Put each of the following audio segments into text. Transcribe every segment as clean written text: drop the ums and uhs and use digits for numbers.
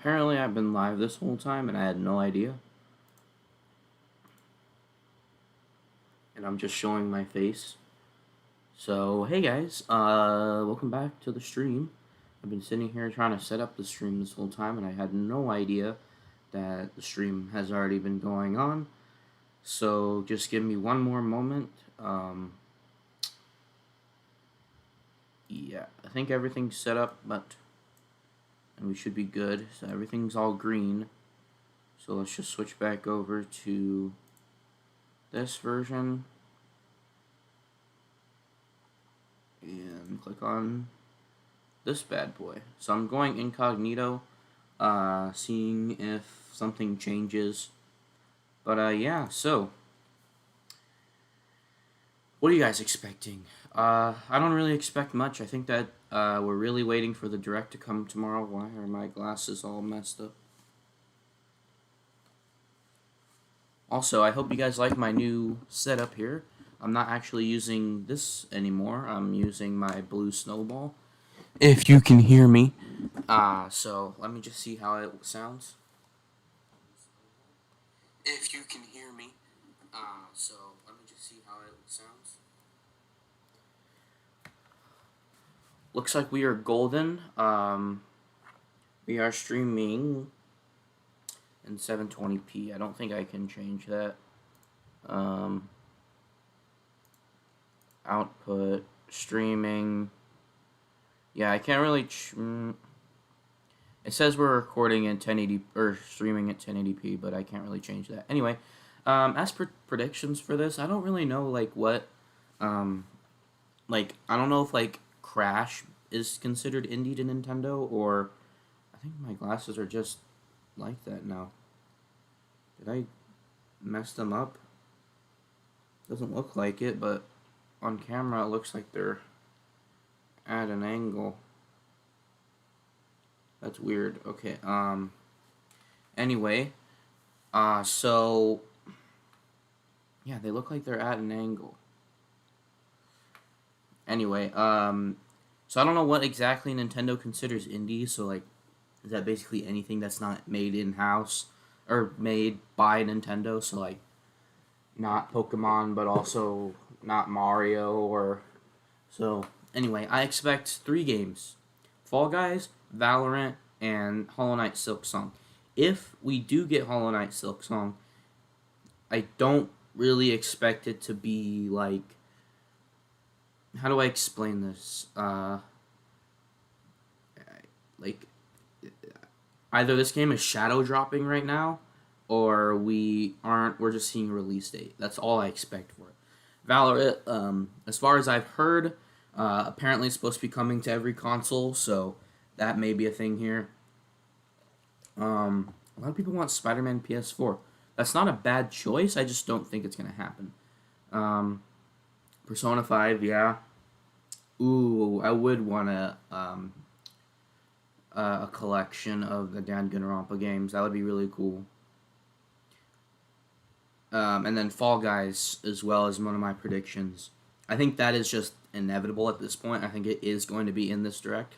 apparently I've been live this whole time and I had no idea. And I'm just showing my face. So, hey guys, welcome back to the stream. I've been sitting here trying to set up the stream this whole time and I had no idea that the stream has already been going on. So, just give me one more moment. Yeah, I think everything's set up, and we should be good. So everything's all green. So let's just switch back over to this version and click on this bad boy. So I'm going incognito, seeing if something changes. But yeah, so what are you guys expecting? I don't really expect much. I think that we're really waiting for the direct to come tomorrow. Why are my glasses all messed up? Also, I hope you guys like my new setup here. I'm not actually using this anymore. I'm using my blue snowball. If you can hear me. So let me just see how it sounds. If you can hear me. So let me just see how it sounds. Looks like we are golden. We are streaming in 720p. I don't think I can change that. Output, streaming. Yeah, I can't really. It says we're recording in 1080 or streaming at 1080p, but I can't really change that. Anyway, as for predictions for this, I don't really know what, I don't know if Crash is considered indie to Nintendo, or I think my glasses are just like that now. Did I mess them up? Doesn't look like it, but on camera it looks like they're at an angle. That's weird. Okay, anyway, so, yeah, they look like they're at an angle. Anyway, so I don't know what exactly Nintendo considers indie, so, is that basically anything that's not made in-house, or made by Nintendo, so, not Pokemon, but also not Mario, or, so, anyway, I expect 3 games. Fall Guys, Valorant, and Hollow Knight Silksong. If we do get Hollow Knight Silksong, I don't really expect it to be how do I explain this? Either this game is shadow dropping right now, or we're just seeing a release date. That's all I expect for it. Valorant, as far as I've heard, apparently it's supposed to be coming to every console, so that may be a thing here. A lot of people want Spider-Man PS4. That's not a bad choice, I just don't think it's going to happen. Persona 5, yeah. Ooh, I would want a collection of the Danganronpa games. That would be really cool. And then Fall Guys, as well, as one of my predictions. I think that is just inevitable at this point. I think it is going to be in this direct.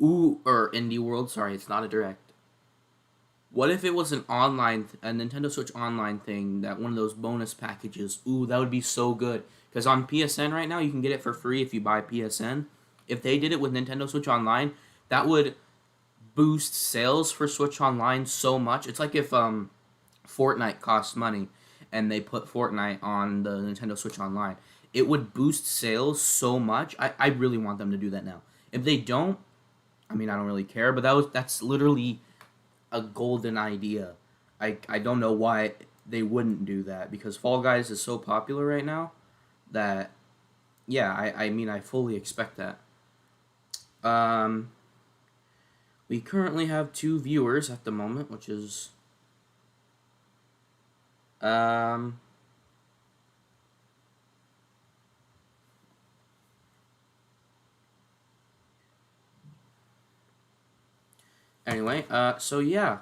Ooh, or Indie World. Sorry, it's not a direct. What if it was a Nintendo Switch Online thing, that one of those bonus packages? Ooh, that would be so good. Because on PSN right now, you can get it for free if you buy PSN. If they did it with Nintendo Switch Online, that would boost sales for Switch Online so much. It's like if Fortnite costs money and they put Fortnite on the Nintendo Switch Online. It would boost sales so much. I really want them to do that now. If they don't, I mean, I don't really care, but that's literally a golden idea. I don't know why they wouldn't do that, because Fall Guys is so popular right now that, yeah, I mean, I fully expect that. We currently have 2 viewers at the moment, which is anyway, so yeah.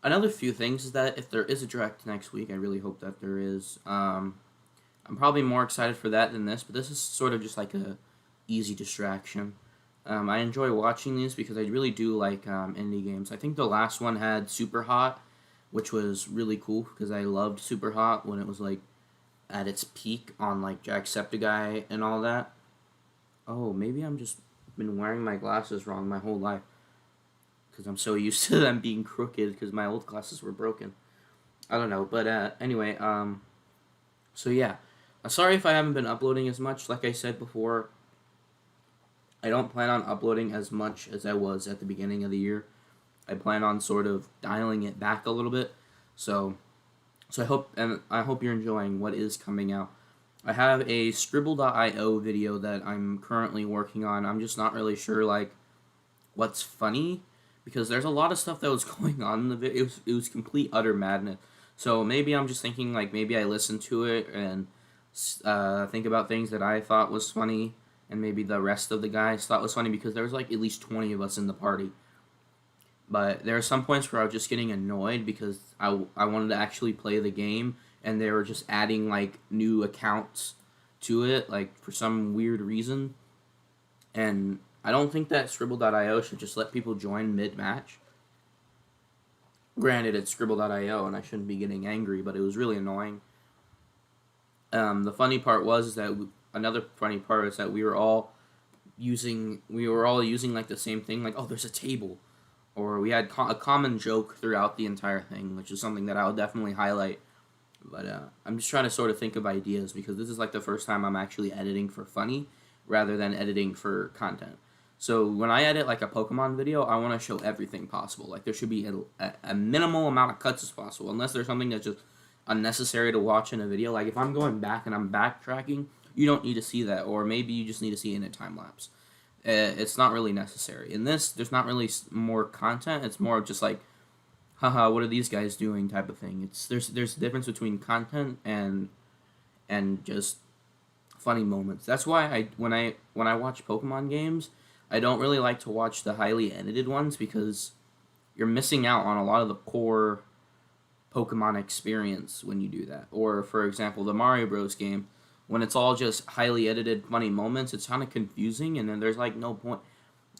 Another few things is that if there is a direct next week, I really hope that there is. I'm probably more excited for that than this, but this is sort of just like a easy distraction. I enjoy watching these because I really do like indie games. I think the last one had Super Hot, which was really cool because I loved Super Hot when it was like at its peak on like Jacksepticeye and all that. Oh, maybe I'm just been wearing my glasses wrong my whole life because I'm so used to them being crooked because my old glasses were broken. I don't know, but anyway, so yeah, sorry if I haven't been uploading as much. Like I said before, I don't plan on uploading as much as I was at the beginning of the year. I plan on sort of dialing it back a little bit. So I hope you're enjoying what is coming out. I have a Scribble.io video that I'm currently working on. I'm just not really sure like what's funny because there's a lot of stuff that was going on in the video. It was complete utter madness. So maybe I'm just thinking like maybe I listen to it and think about things that I thought was funny and maybe the rest of the guys thought was funny because there was like at least 20 of us in the party. But there are some points where I was just getting annoyed because I wanted to actually play the game and they were just adding like new accounts to it like for some weird reason. And I don't think that Scribble.io should just let people join mid-match. Granted, it's Scribble.io and I shouldn't be getting angry, but it was really annoying. The funny part was that another funny part is that we were all using like the same thing, like, oh, there's a table, or we had a common joke throughout the entire thing, which is something that I'll definitely highlight. But I'm just trying to sort of think of ideas because this is like the first time I'm actually editing for funny rather than editing for content. So when I edit like a Pokemon video, I want to show everything possible. Like there should be a minimal amount of cuts as possible, unless there's something that's just unnecessary to watch in a video. Like if I'm going back and I'm backtracking, you don't need to see that, or maybe you just need to see it in a time lapse. It's not really necessary. In this, there's not really more content. It's more just like, haha, what are these guys doing type of thing. There's a difference between content and just funny moments. That's why when I watch Pokemon games, I don't really like to watch the highly edited ones because you're missing out on a lot of the core Pokemon experience when you do that. Or for example, the Mario Bros game, when it's all just highly edited funny moments, it's kind of confusing and then there's like no point.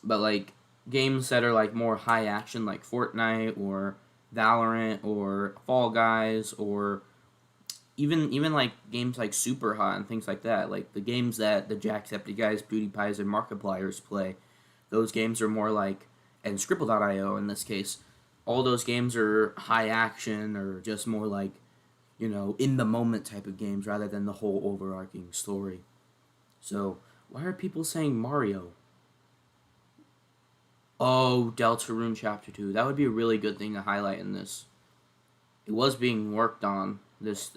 But like games that are like more high action like Fortnite or Valorant or Fall Guys or even like games like Super Hot and things like that, like the games that the Jacksepticeye's, PewDiePies, and Markipliers play, those games are more like, and Scribble.io in this case, all those games are high action or just more like, in the moment type of games rather than the whole overarching story. So, why are people saying Mario? Oh, Deltarune Chapter 2. That would be a really good thing to highlight in this. It was being worked on this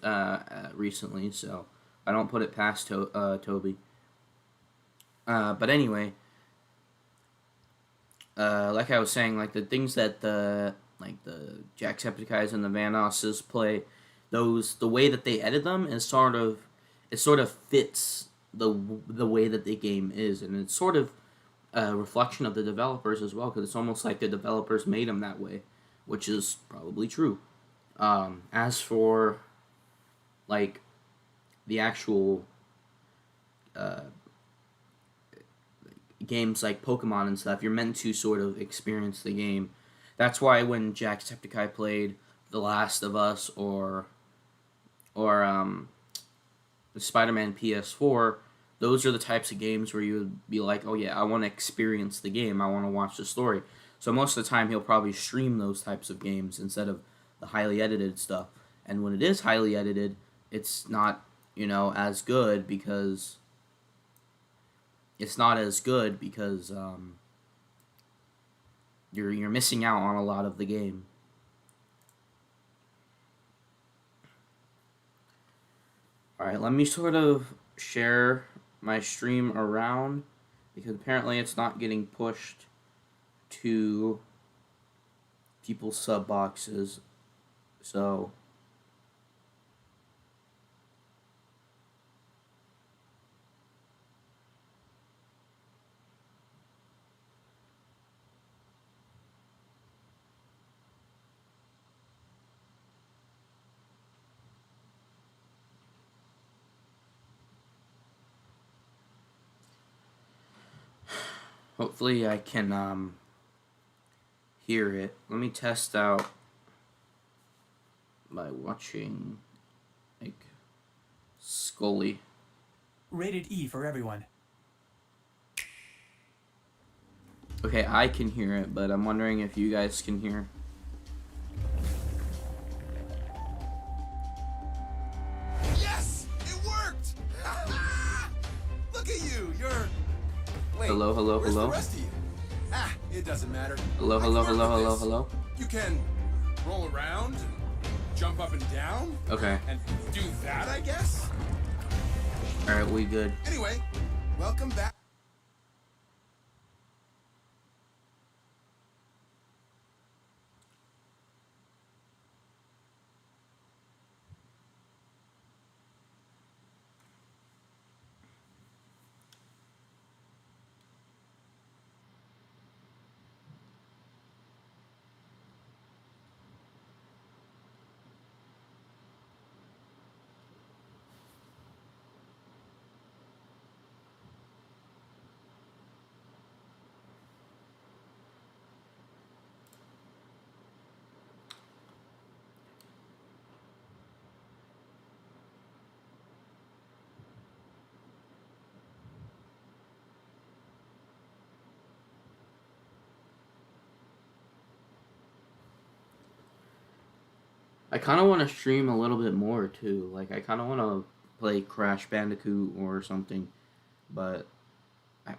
recently, so I don't put it past Toby. But anyway, like I was saying, like the things that the Jacksepticeye's and the Vanosses play, the way that they edit them is sort of fits the way that the game is, and it's sort of a reflection of the developers as well, because it's almost like the developers made them that way, which is probably true. As for like the actual uh, games like Pokemon and stuff, you're meant to sort of experience the game. That's why when Jacksepticeye played The Last of Us or Spider-Man PS4, those are the types of games where you would be like, oh yeah, I want to experience the game, I want to watch the story. So most of the time he'll probably stream those types of games instead of the highly edited stuff. And when it is highly edited, it's not, as good because you're missing out on a lot of the game. All right, let me sort of share my stream around because apparently it's not getting pushed to people's sub boxes. So Hopefully I can hear it. Let me test out by watching like Scully. Rated E for everyone. Okay, I can hear it, but I'm wondering if you guys can hear. Yes! It worked! Look at you! You're... Wait, Hello, hello, where's hello? the rest of you? It doesn't matter. Hello, I can hello, work hello, with hello, this. hello? You can roll around and jump up and down Okay. and do that, I guess? Alright, we good. Anyway, welcome back. I kind of want to stream a little bit more too. Like, I kind of want to play Crash Bandicoot or something, but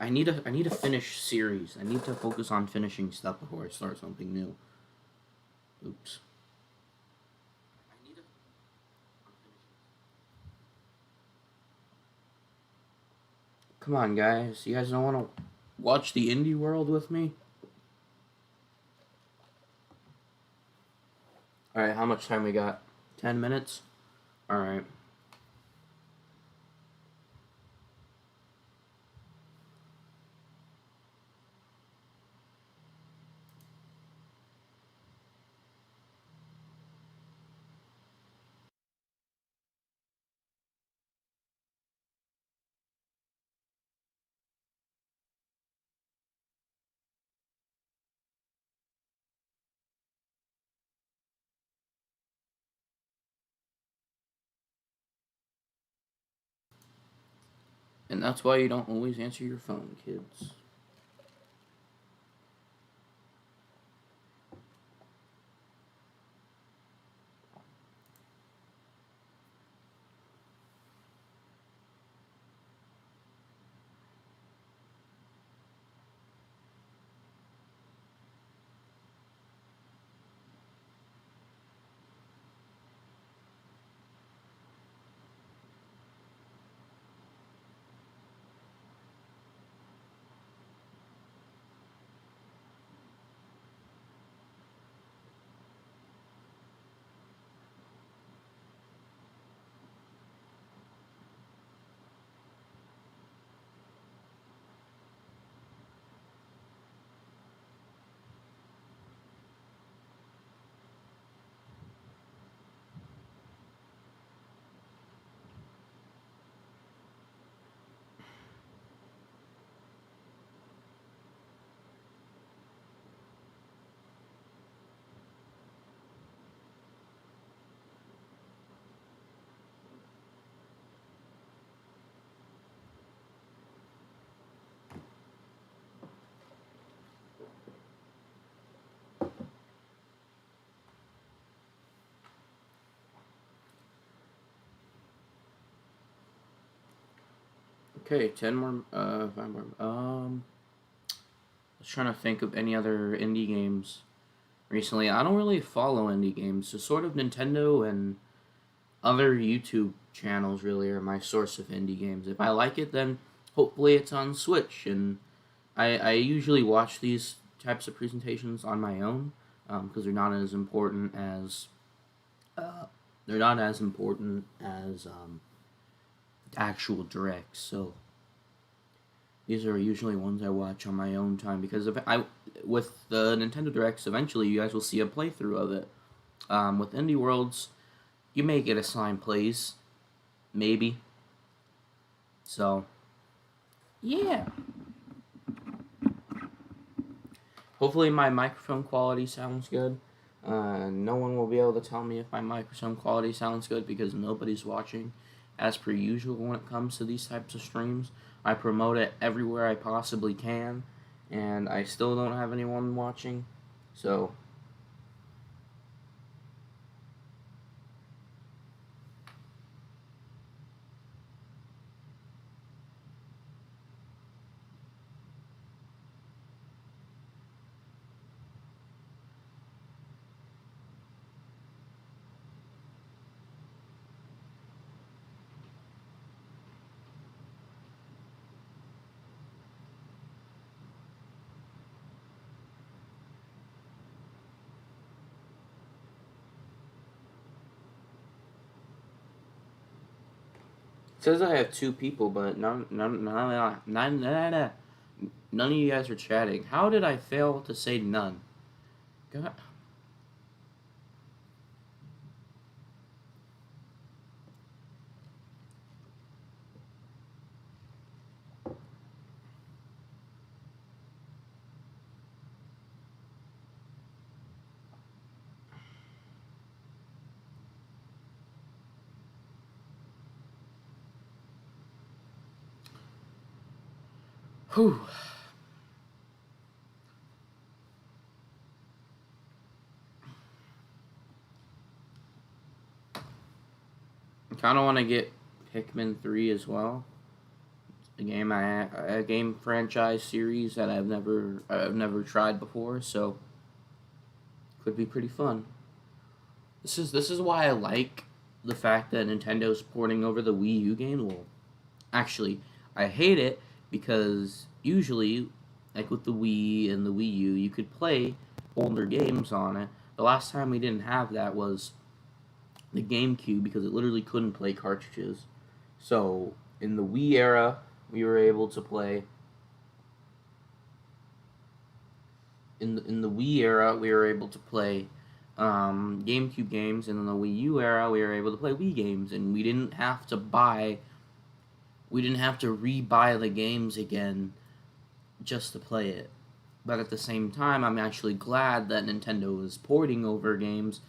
I need to finish series. I need to focus on finishing stuff before I start something new. Oops. I need to. Come on, guys. You guys don't want to watch the indie world with me? Alright, how much time we got? 10 minutes? Alright. And that's why you don't always answer your phone, kids. Okay, 10 more, 5 more. I was trying to think of any other indie games recently. I don't really follow indie games, so sort of Nintendo and other YouTube channels really are my source of indie games. If I like it, then hopefully it's on Switch, and I usually watch these types of presentations on my own because uh, they're not as important as actual directs. So these are usually ones I watch on my own time because if I with the Nintendo Directs, eventually you guys will see a playthrough of it. With Indie Worlds, you may get assigned plays, maybe. So, yeah. Hopefully my microphone quality sounds good. No one will be able to tell me if my microphone quality sounds good because nobody's watching. As per usual when it comes to these types of streams, I promote it everywhere I possibly can, and I still don't have anyone watching. So, it says I have 2 people, but none of you guys are chatting. How did I fail to say none? God. Whew. I kind of want to get Pikmin 3 as well. A game franchise series that I've never tried before, so could be pretty fun. This is why I like the fact that Nintendo's porting over the Wii U game. Well, actually, I hate it because usually, like with the Wii and the Wii U, you could play older games on it. The last time we didn't have that was the GameCube because it literally couldn't play cartridges. So in the Wii era, we were able to play. In the Wii era, we were able to play GameCube games, and in the Wii U era, we were able to play Wii games, and we didn't have to re-buy the games again just to play it. But at the same time, I'm actually glad that Nintendo is porting over games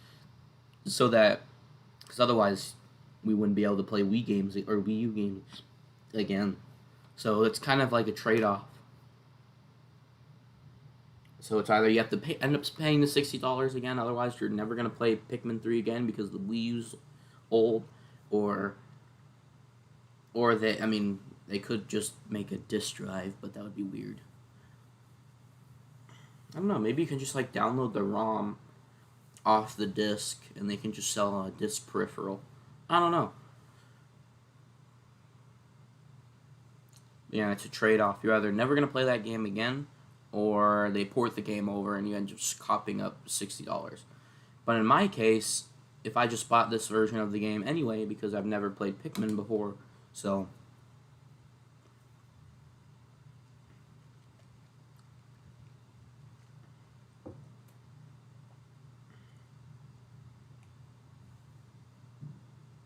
so that, because otherwise we wouldn't be able to play Wii games or Wii U games again. So it's kind of like a trade-off. So it's either you have to end up paying the $60 again, otherwise you're never going to play Pikmin 3 again because the Wii U's old, or they could just make a disk drive, but that would be weird. I don't know, maybe you can just like download the ROM off the disc and they can just sell a disc peripheral. I don't know. Yeah, it's a trade-off. You're either never going to play that game again, or they port the game over and you end up just copying up $60. But in my case, if I just bought this version of the game anyway, because I've never played Pikmin before, so...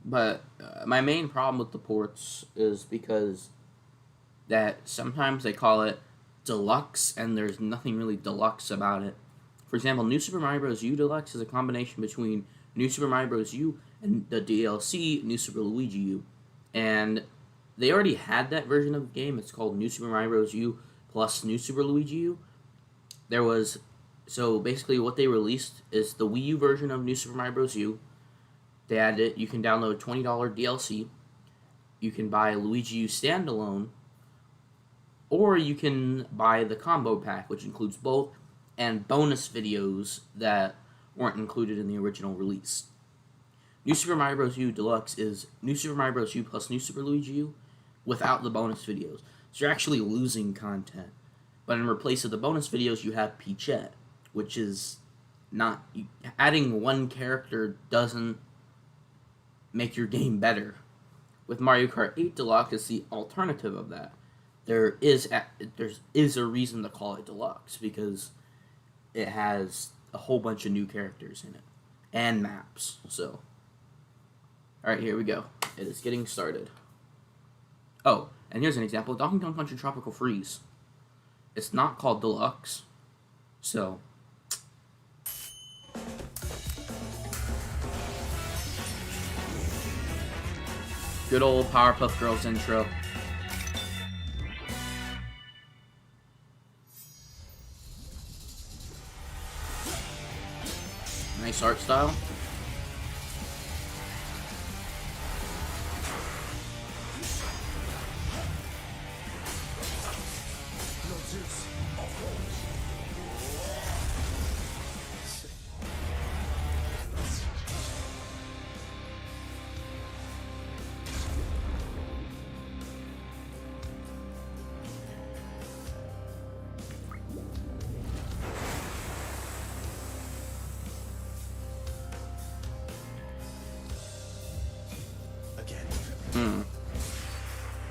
But my main problem with the ports is because that sometimes they call it deluxe, and there's nothing really deluxe about it. For example, New Super Mario Bros. U Deluxe is a combination between New Super Mario Bros. U and the DLC New Super Luigi U. And they already had that version of the game. It's called New Super Mario Bros. U plus New Super Luigi U. So basically what they released is the Wii U version of New Super Mario Bros. U. They added it. You can download $20 DLC. You can buy Luigi U standalone. Or you can buy the combo pack, which includes both, and bonus videos that weren't included in the original release. New Super Mario Bros. U Deluxe is New Super Mario Bros. U plus New Super Luigi U without the bonus videos. So you're actually losing content. But in replace of the bonus videos, you have Peachette, which is not... Adding one character doesn't make your game better. With Mario Kart 8 Deluxe, it's the alternative of that. There is a reason to call it Deluxe, because it has a whole bunch of new characters in it. And maps, so... Alright, here we go. It is getting started. Oh, and here's an example. Donkey Kong Country Tropical Freeze. It's not called Deluxe. So, good old Powerpuff Girls intro. Nice art style.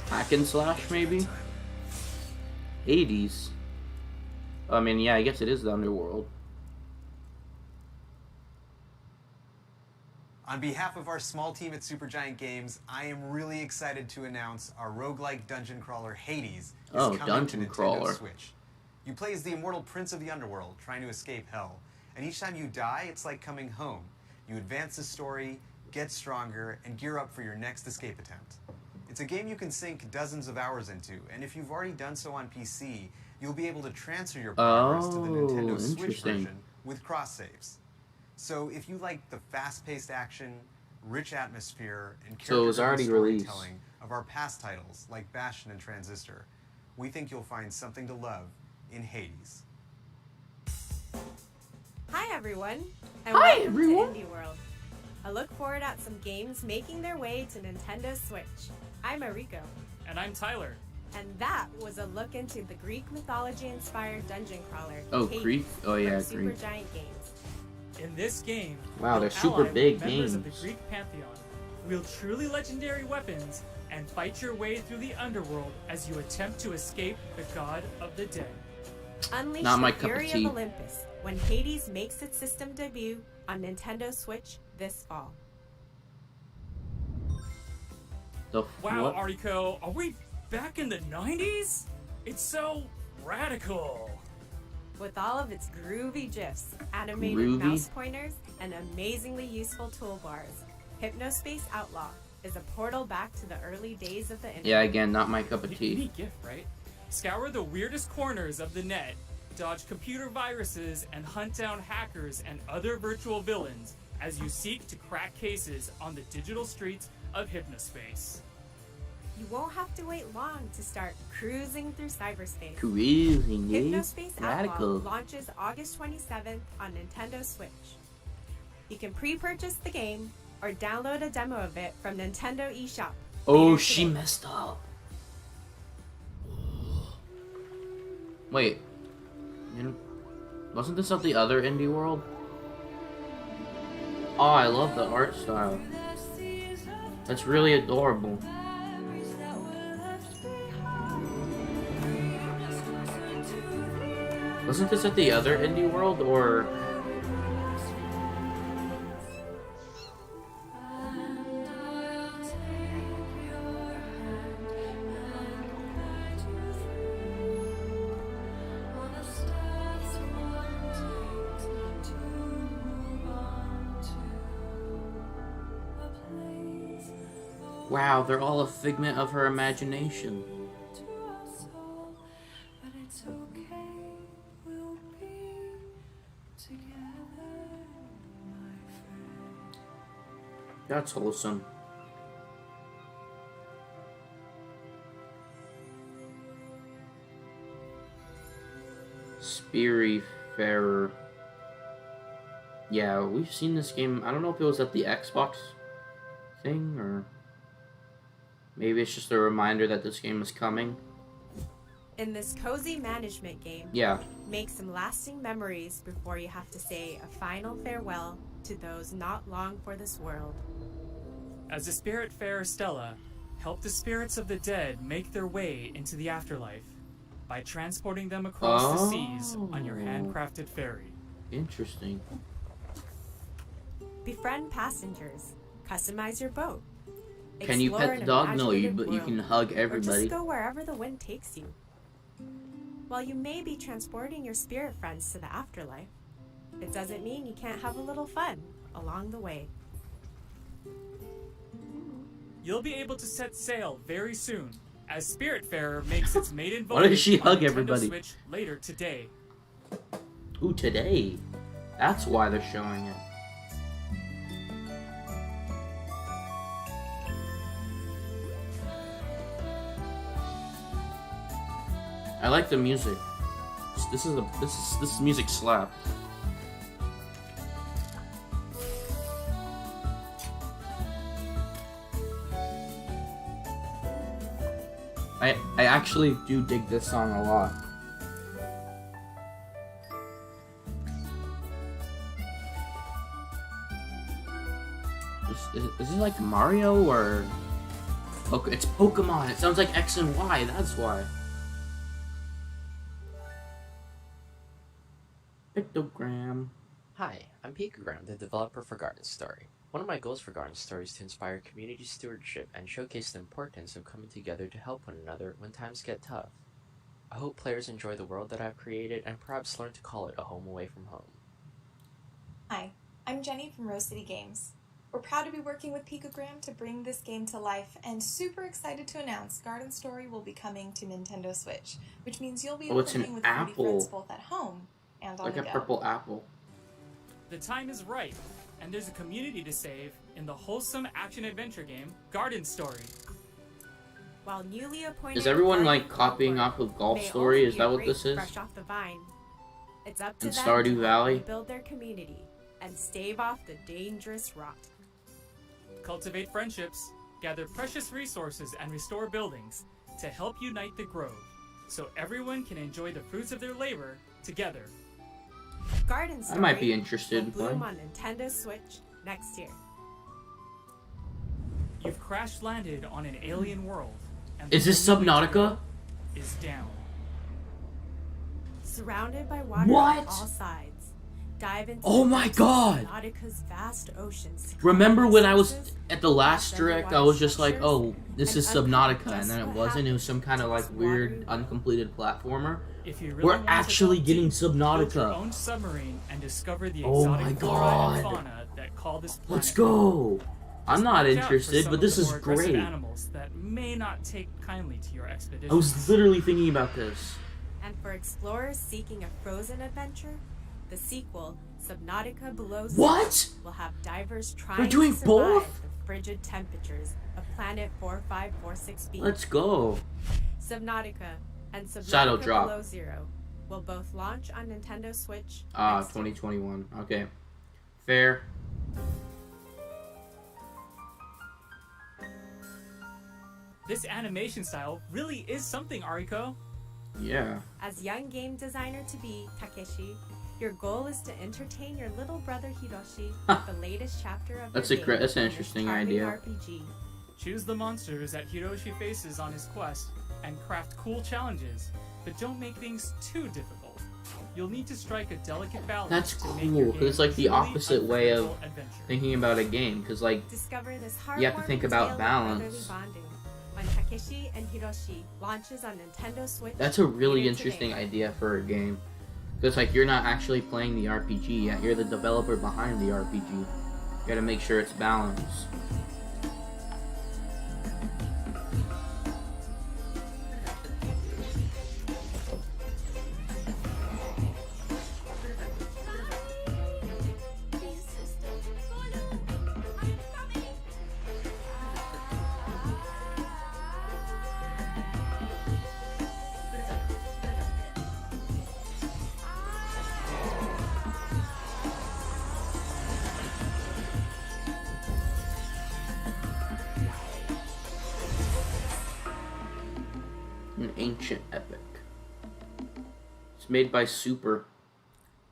Hack and slash, maybe? Hades. I mean, yeah, I guess it is the underworld. On behalf of our small team at Supergiant Games, I am really excited to announce our roguelike dungeon crawler Hades is coming dungeon to Nintendo crawler. Switch. You play as the immortal prince of the underworld, trying to escape hell. And each time you die, it's like coming home. You advance the story, get stronger, and gear up for your next escape attempt. It's a game you can sink dozens of hours into, and if you've already done so on PC, you'll be able to transfer your progress to the Nintendo Switch interesting. version with cross saves. So if you like the fast-paced action, rich atmosphere, and So it was already released. storytelling of our past titles like Bastion and Transistor, we think you'll find something to love in Hades. Hi everyone, and Hi, welcome everyone. to Indie World. I look forward at some games making their way to Nintendo Switch. I'm Mariko, And I'm Tyler. and that was a look into the Greek mythology-inspired dungeon crawler. Oh, Hades Greek? Oh, yeah, from Greek. Supergiant Games. In this game, Wow, you'll they're super ally with big members of games. the Greek pantheon, wield truly legendary weapons, and fight your way through the underworld as you attempt to escape the god of the dead. Unleash Not my the cup of fury tea. of Olympus when Hades makes its system debut on Nintendo Switch this fall. The Wow, what? Ariko, are we back in the 90s? It's so radical. With all of its groovy GIFs, animated Groovy? mouse pointers, and amazingly useful toolbars, Hypnospace Outlaw is a portal back to the early days of the internet. Yeah, again, not my cup of tea. Neat gift, right? Scour the weirdest corners of the net, dodge computer viruses, and hunt down hackers and other virtual villains as you seek to crack cases on the digital streets of Hypnospace. You won't have to wait long to start cruising through cyberspace. Cruising, eh? Hypnospace Outlaw Radical. launches August 27th on Nintendo Switch. You can pre-purchase the game or download a demo of it from Nintendo eShop. Oh, later she today. messed up. Wait. Wasn't this of the other indie world? Oh, I love the art style. That's really adorable. Wasn't this at the other indie world, or... Wow, they're all a figment of her imagination. That's wholesome. Spiritfarer. Yeah, we've seen this game. I don't know if it was at the Xbox thing, or maybe it's just a reminder that this game is coming. In this cozy management game, Yeah. make some lasting memories before you have to say a final farewell to those not long for this world. As the Spiritfarer Stella, help the spirits of the dead make their way into the afterlife by transporting them across the seas on your handcrafted ferry. Interesting. Befriend passengers. Customize your boat. Can you Explore pet the an dog? No, imaginative but you world, can hug or everybody. just go wherever the wind takes you. While you may be transporting your spirit friends to the afterlife, it doesn't mean you can't have a little fun along the way. You'll be able to set sail very soon, as Spiritfarer makes its maiden Why does voyage she on hug Nintendo everybody? Switch later today. Ooh, today. That's why they're showing it. I like the music. This music slap. I actually do dig this song a lot. Is it like Mario or... Okay, it's Pokemon. It sounds like X and Y, that's why. Pictogram. Hi, I'm Pikagram, the developer for Garden Story. One of my goals for Garden Story is to inspire community stewardship and showcase the importance of coming together to help one another when times get tough. I hope players enjoy the world that I've created and perhaps learn to call it a home away from home. Hi, I'm Jenny from Rose City Games. We're proud to be working with Pikagram to bring this game to life and super excited to announce Garden Story will be coming to Nintendo Switch, which means you'll be able it's to an play with 3D apple. friends both at home and on Like the a go. purple apple. The time is right, and there's a community to save in the wholesome action-adventure game Garden Story. While newly appointed Is everyone Garden like copying Board off of Golf may Story? only Is be that a what grape this is? fresh off the vine, it's up to And them Stardew to Valley? build their community and stave off the dangerous rot. Cultivate friendships, gather precious resources, and restore buildings to help unite the Grove, so everyone can enjoy the fruits of their labor together. Garden Story might be interested in will bloom playing. on Nintendo Switch next year. You've crash-landed on an alien world, and the Is this only way to Subnautica? go is down. Surrounded by water What? on all sides, dive into Oh the my depths God! of Subnautica's vast oceans. to Remember collect when I was resources, at the last underwater direct, I was just like, structures, oh, this and is uncover Subnautica, and just then it what wasn't. It was some kind of like happens weird, to water. uncompleted platformer. If you really We're want to actually go getting deep, build your Subnautica. own submarine and discover the Oh exotic my flora and God. fauna that call this planet. Let's go! I'm not Watch out for interested, some but of this the is more aggressive great. animals that may not take kindly to your expedition. I was literally thinking about this. And for explorers seeking a frozen adventure, the sequel, Subnautica Below Zero, What? will have divers trying doing to survive both? the frigid temperatures of Planet 4546b. Let's go. Subnautica and Subnautica Shadow Drop. Below Zero will both launch on Nintendo Switch. Ah, next year. 2021. Okay. Fair. This animation style really is something, Ariko. Yeah. As young game designer to be, Takeshi, your goal is to entertain your little brother Hiroshi with the latest chapter of That's their a great- game that's an in this interesting charming idea. RPG. Choose the monsters that Hiroshi faces on his quest and craft cool challenges, but don't make things too difficult. You'll need to strike a delicate balance. That's to make your cool, 'cause game it's like the truly opposite way of unforgettable adventure. Thinking about a game, because like, Discover this You have to think heartwarming about tale of balance. brotherly bonding when Takeshi and Hiroshi launches on Nintendo Switch. that's a really later interesting today. idea for a game. Because like, you're not actually playing the RPG yet. You're the developer behind the RPG. You gotta make sure it's balanced. An ancient epic. It's made by Super.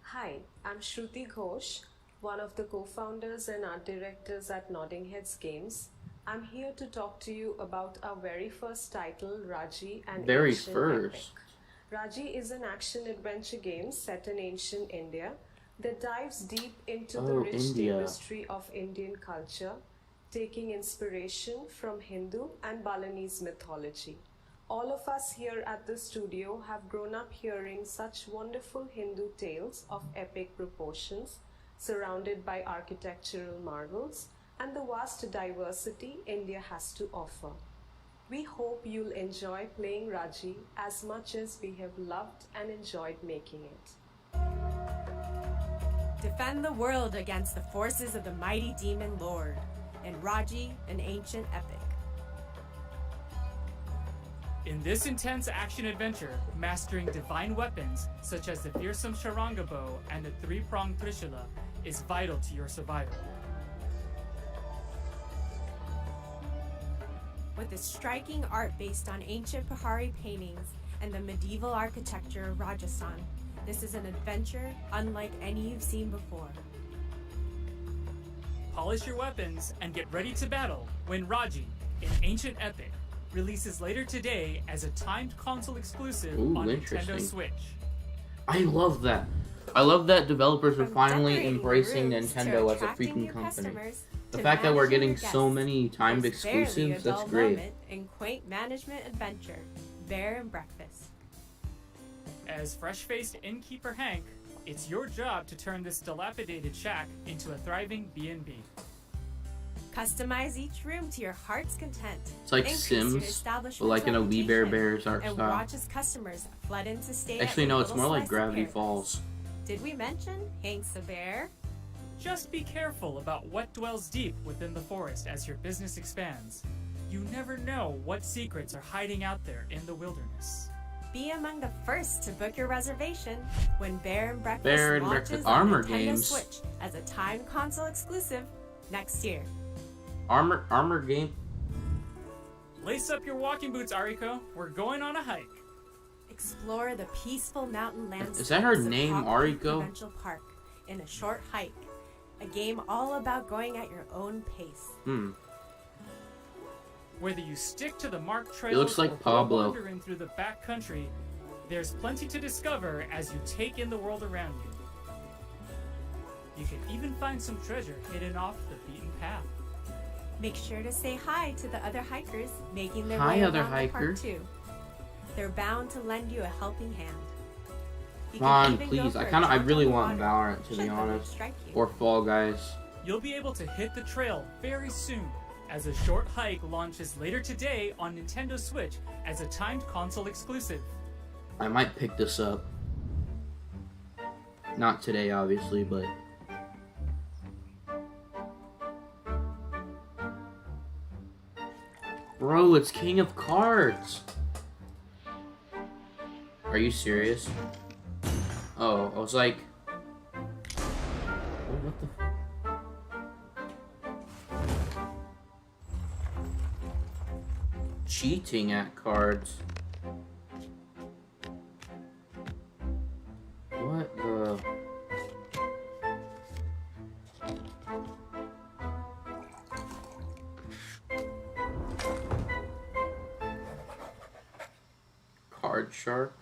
Hi, I'm Shruti Ghosh, one of the co-founders and art directors at Nodding Heads Games. I'm here to talk to you about our very first title, Raji, an Very Ancient first. Epic. Raji is an action-adventure game set in ancient India that dives deep into the Oh, rich India. tapestry of Indian culture, taking inspiration from Hindu and Balinese mythology. All of us here at the studio have grown up hearing such wonderful Hindu tales of epic proportions, surrounded by architectural marvels and the vast diversity India has to offer. We hope you'll enjoy playing Raji as much as we have loved and enjoyed making it. Defend the world against the forces of the mighty demon lord in Raji, an ancient epic. In this intense action-adventure, mastering divine weapons such as the fearsome Sharanga bow and the three-pronged Trishula is vital to your survival. With a striking art based on ancient Pahari paintings and the medieval architecture of Rajasthan, this is an adventure unlike any you've seen before. Polish your weapons and get ready to battle when Raji, an ancient epic, releases later today as a timed console exclusive Ooh, on Nintendo interesting. Switch. I love that. I love that developers are From finally decorating embracing rooms to Nintendo as a attracting freaking new company. customers The to fact that we're managing getting your so guests, many timed there's barely a exclusives, that's dull great. moment in quaint management adventure, Bear and Breakfast. As fresh-faced innkeeper Hank, it's your job to turn this dilapidated shack into a thriving B&B. Customize each room to your heart's content. It's like Increase your Sims, but establishment's like in a We Bare reputation, Bears art and style. watch as customers flood in to stay Actually, at no, your it's little more like slice of Gravity paradise. Falls. Did we mention Hank's a bear? Just be careful about what dwells deep within the forest as your business expands. You never know what secrets are hiding out there in the wilderness. Be among the first to book your reservation when Bear and Breakfast Bear and launches Breakfast on Armor Nintendo Games. Switch as a timed console exclusive next year. Armor game. Lace up your walking boots, Ariko. We're going on a hike. Explore the peaceful mountain landscapes Is that her of name, Hawk Creek Ariko? Provincial Park in a short hike. A game all about going at your own pace. Whether you stick to the marked trails looks like or go Pablo. wandering through the back country, there's plenty to discover as you take in the world around you. You can even find some treasure hidden off the beaten path. Make sure to say hi to the other hikers making their Hi, way other around the hiker. park too. They're bound to lend you a helping hand. You Come can on, even go please. for I a kinda, I jump really on the want water, Valorant, to should be the mood honest. strike you. Or Fall Guys. You'll be able to hit the trail very soon, as a short hike launches later today on Nintendo Switch as a timed console exclusive. I might pick this up. Not today, obviously, but... Bro, it's King of Cards! Are you serious? Oh, I was like... What the... Cheating at cards. What the... Card Shark?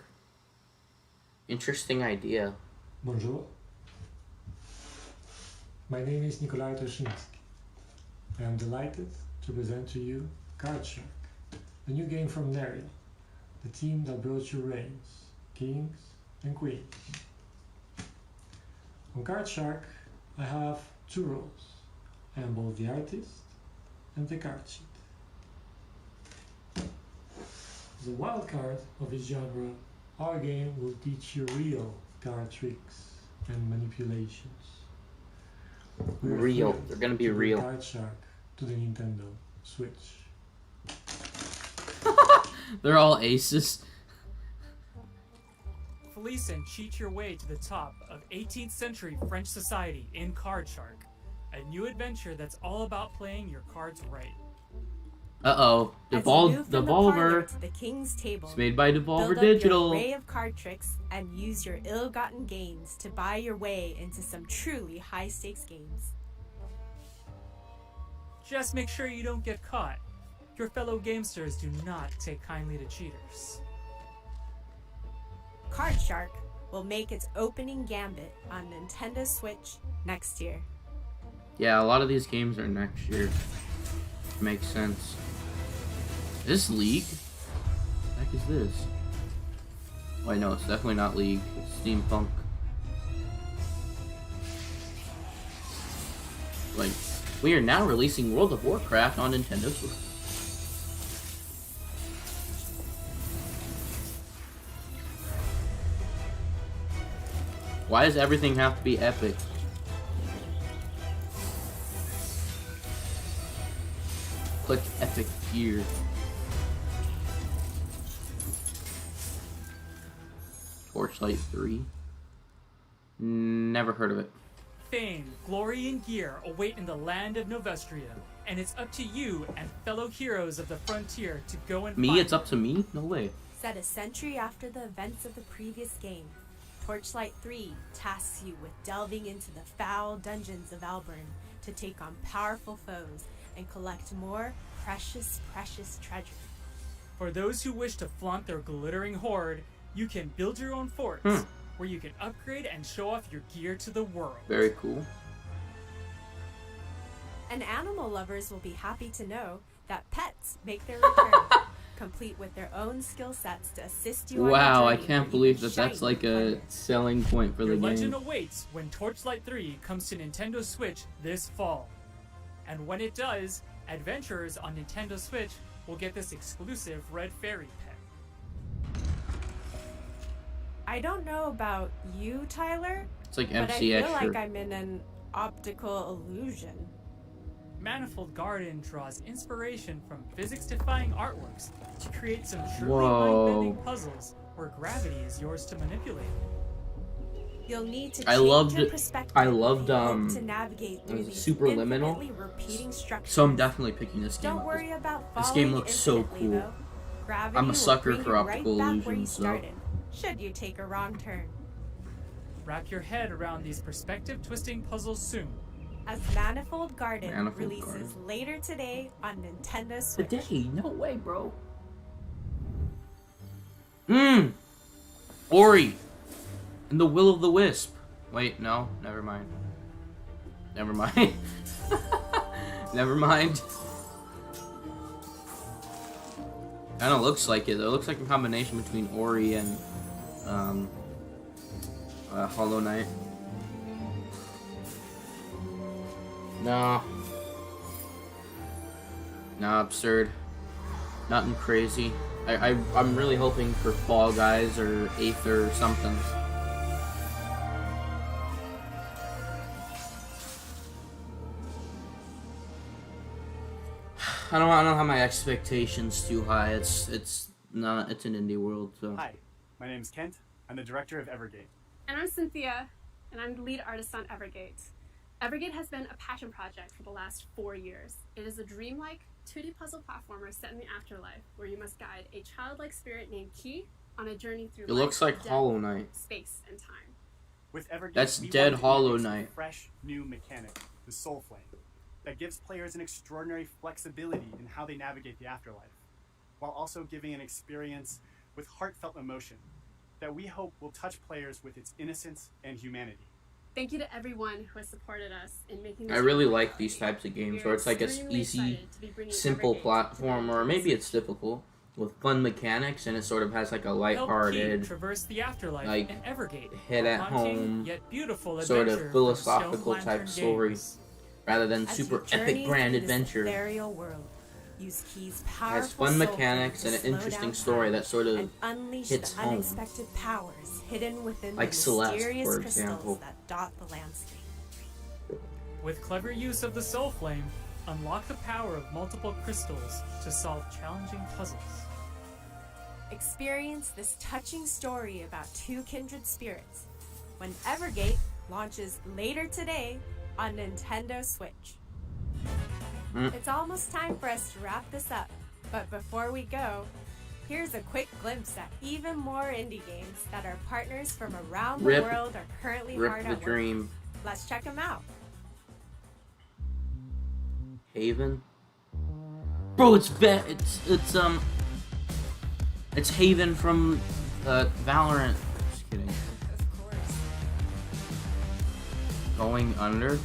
Interesting idea. Bonjour. My name is Nikolai Toshinsky. I am delighted to present to you Card Shark, a new game from Neria, the team that brought you reigns, kings and queens. On Card Shark, I have two roles. I am both the artist and the card sheet. As a wild card of its genre, our game will teach you real card tricks and manipulations. We are Real. thrilled They're gonna be to bring real. Card Shark to the Nintendo Switch. They're all aces. Fleece and cheat your way to the top of 18th century French society in Card Shark, a new adventure that's all about playing your cards right. Uh-oh. As you move from the parlor Devolver. to the king's table, It's made by Devolver build up your Digital. array of card tricks and use your ill-gotten gains to buy your way into some truly high-stakes games. Just make sure you don't get caught. Your fellow gamesters do not take kindly to cheaters. Card Shark will make its opening gambit on Nintendo Switch next year. Yeah, a lot of these games are next year. Makes sense. Is this League? the heck is this? Wait, no, it's definitely not League. It's Steampunk. Like, we are now releasing World of Warcraft on Nintendo Switch. Why does everything have to be epic? Click epic gear. Torchlight 3. Never heard of it. Fame, glory, and gear await in the land of Novestria, and it's up to you and fellow heroes of the frontier to go and Me? find It's up to me? No way. Set a century after the events of the previous game, Torchlight 3 tasks you with delving into the foul dungeons of Alburn to take on powerful foes and collect more precious treasure. For those who wish to flaunt their glittering hoard, you can build your own forts, where you can upgrade and show off your gear to the world. Very cool. And animal lovers will be happy to know that pets make their return, complete with their own skill sets to assist you on Wow, your I journey can't where believe you that can that's shine like your a colors. selling point for Your the legend game. awaits when Torchlight 3 comes to Nintendo Switch this fall. And when it does, adventurers on Nintendo Switch will get this exclusive Red Fairy pet. I don't know about you, Tyler, It's like but I MCS feel like shirt. I'm in an optical illusion. Manifold Garden draws inspiration from physics-defying artworks to create some truly Whoa. mind-bending puzzles where gravity is yours to manipulate. You'll need to I change loved your it. perspective I loved, if you hope to navigate through was it these Superliminal? infinitely repeating structures. So I'm definitely picking this game Don't up. worry about This falling game looks so infinitely, cool. though. Gravity I'm a will sucker bring for you optical right back where you illusions, though. started, should you take a wrong turn. Wrap your head around these perspective-twisting puzzles soon. As Manifold Garden Manifold releases Garden. later today on Nintendo Switch. Today? No way, bro. Ori! And the Will of the Wisp. Wait, no, never mind. Never mind. Never mind. Kinda looks like it. It looks like a combination between Ori and Hollow Knight. No. No, absurd. Nothing crazy. I'm really hoping for Fall Guys or Aether or something. I don't have my expectations too high. It's an indie world, so. Hi, my name is Kent. I'm the director of Evergate. And I'm Cynthia, and I'm the lead artist on Evergate. Evergate has been a passion project for the last 4 years. It is a dreamlike 2D puzzle platformer set in the afterlife, where you must guide a childlike spirit named Key on a journey through It looks life, like death, Hollow Knight. space, and time. With Evergate, That's we dead wanted to Hollow introduce a Knight. fresh, new mechanic, the Soul Flame, that gives players an extraordinary flexibility in how they navigate the afterlife, while also giving an experience with heartfelt emotion that we hope will touch players with its innocence and humanity. Thank you to everyone who has supported us in making this I really a like reality. these types of games We are where it's like an extremely easy, excited to be bringing simple Evergate to platform, or Nintendo maybe it's Switch. difficult, with fun mechanics, and it sort of has like a Help Key lighthearted, traverse the afterlife like, in Evergate, hit a at haunting home, yet beautiful sort of adventure from philosophical Stone type Lantern story, Games. rather than As super you journey epic grand through this adventure. ethereal world, use Key's It powerful has fun soul mechanics flame and to an slow interesting down story time that sort of and unleash hits the home. unexpected powers hidden within Like the Celeste, mysterious for crystals example. that dot the landscape. With clever use of the Soul Flame, unlock the power of multiple crystals to solve challenging puzzles. Experience this touching story about two kindred spirits when Evergate launches later today on Nintendo Switch. It's almost time for us to wrap this up, but before we go, here's a quick glimpse at even more indie games that our partners from around the Rip- world are currently Rip hard the at work. dream. Let's check them out. Haven. Bro, it's it's Haven from Valorant. Just kidding. Of course. Going under.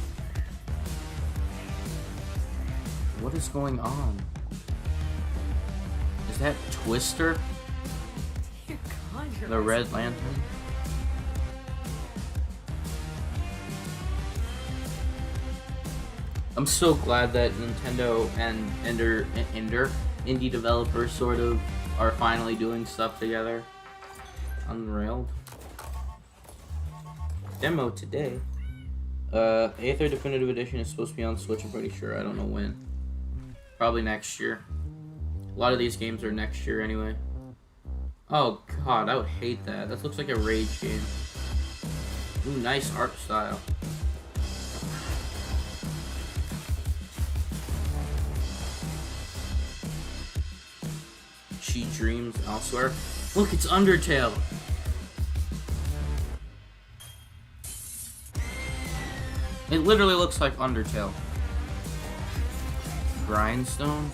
What is going on? Is that Twister? Dear God, your The eyes Red are Lantern. I'm so glad that Nintendo and indie developers sort of are finally doing stuff together. Unrailed. Demo today. 8th Definitive Edition is supposed to be on Switch, I'm pretty sure. I don't know when. Probably next year. A lot of these games are next year anyway. Oh god, I would hate that. That looks like a Rage game. Ooh, nice art style. She dreams elsewhere. Look, it's Undertale. It literally looks like Undertale. Grindstone?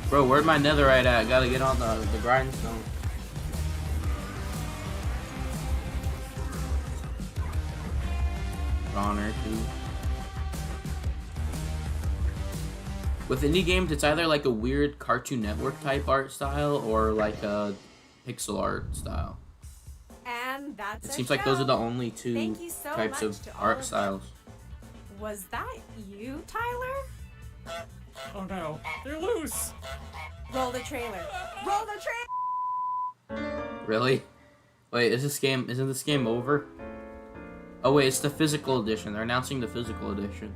Bro, where'd my netherite at? Gotta get on the grindstone. Honor 2. With indie games, it's either like a weird Cartoon Network type art style or like a pixel art style. And that's It seems like those are the only two Thank you so types much of to all art of styles. Was that you, Tyler? Oh no, they're loose! Roll the trailer. Roll the trailer! Really? Wait, isn't this game over? Oh wait, it's the physical edition. They're announcing the physical edition.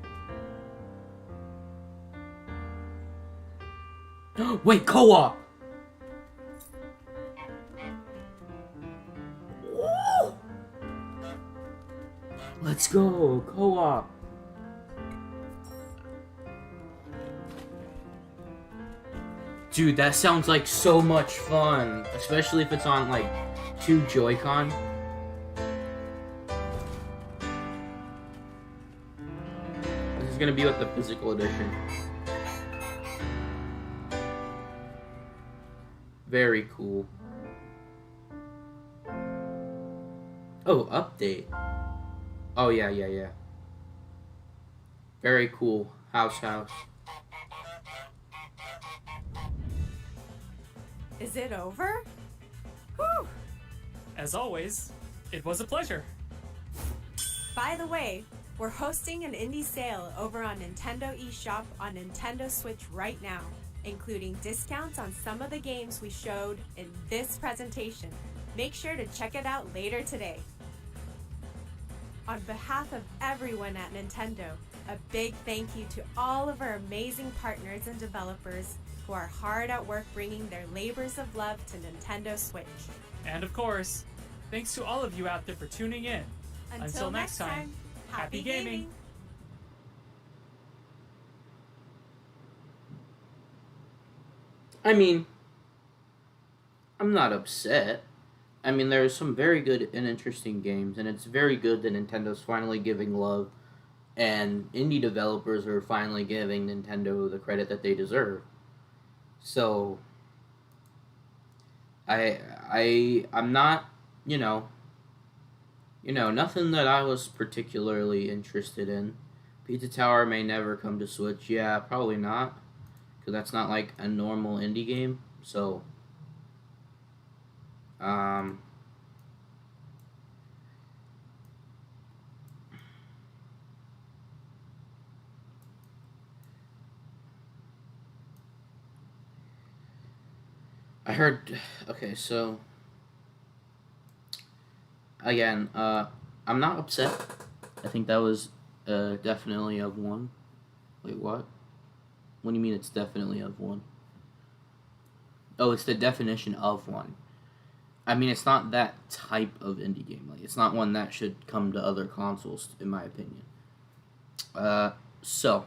Wait, co-op! Woo! Let's go, co-op! Dude, that sounds like so much fun. Especially if it's on, like, 2 Joy-Con. This is gonna be with the physical edition. Very cool. Oh, update. Oh, yeah. Very cool. House. Is it over? Whew! As always, it was a pleasure. By the way, we're hosting an indie sale over on Nintendo eShop on Nintendo Switch right now, including discounts on some of the games we showed in this presentation. Make sure to check it out later today. On behalf of everyone at Nintendo, a big thank you to all of our amazing partners and developers who are hard at work bringing their labors of love to Nintendo Switch. And of course, thanks to all of you out there for tuning in. Until next time, happy gaming. I mean, I'm not upset. I mean, there's some very good and interesting games, and it's very good that Nintendo's finally giving love, and indie developers are finally giving Nintendo the credit that they deserve. So, I'm not, nothing that I was particularly interested in. Pizza Tower may never come to Switch. Yeah, probably not, because that's not like a normal indie game. So, I heard, okay, so, again, I'm not upset. I think that was, definitely of one. Wait, what? What do you mean it's definitely of one? Oh, it's the definition of one. I mean, it's not that type of indie game. Like, it's not one that should come to other consoles, in my opinion. So,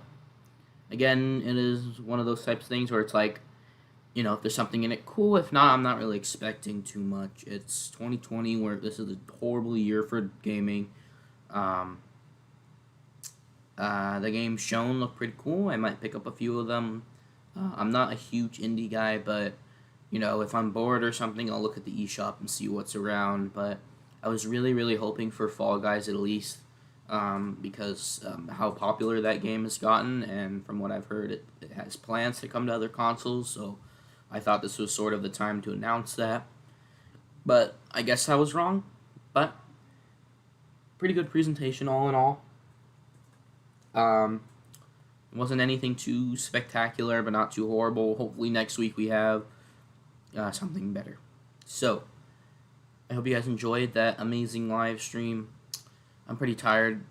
again, it is one of those types of things where it's like, if there's something in it, cool. If not, I'm not really expecting too much. It's 2020, where this is a horrible year for gaming. The games shown look pretty cool. I might pick up a few of them. I'm not a huge indie guy, but, if I'm bored or something, I'll look at the eShop and see what's around. But I was really, really hoping for Fall Guys at least, because how popular that game has gotten, and from what I've heard, it has plans to come to other consoles, so I thought this was sort of the time to announce that. but I guess I was wrong. But pretty good presentation all in all. It wasn't anything too spectacular, but not too horrible. Hopefully next week we have something better. So, I hope you guys enjoyed that amazing live stream. I'm pretty tired.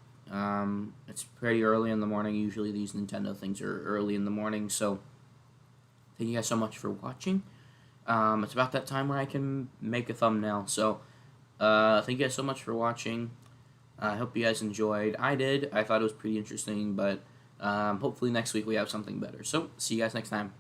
It's pretty early in the morning. Usually these Nintendo things are early in the morning, so thank you guys so much for watching. It's about that time where I can make a thumbnail, so thank you guys so much for watching. I hope you guys enjoyed. I did. I thought it was pretty interesting, but hopefully next week we have something better. So, see you guys next time.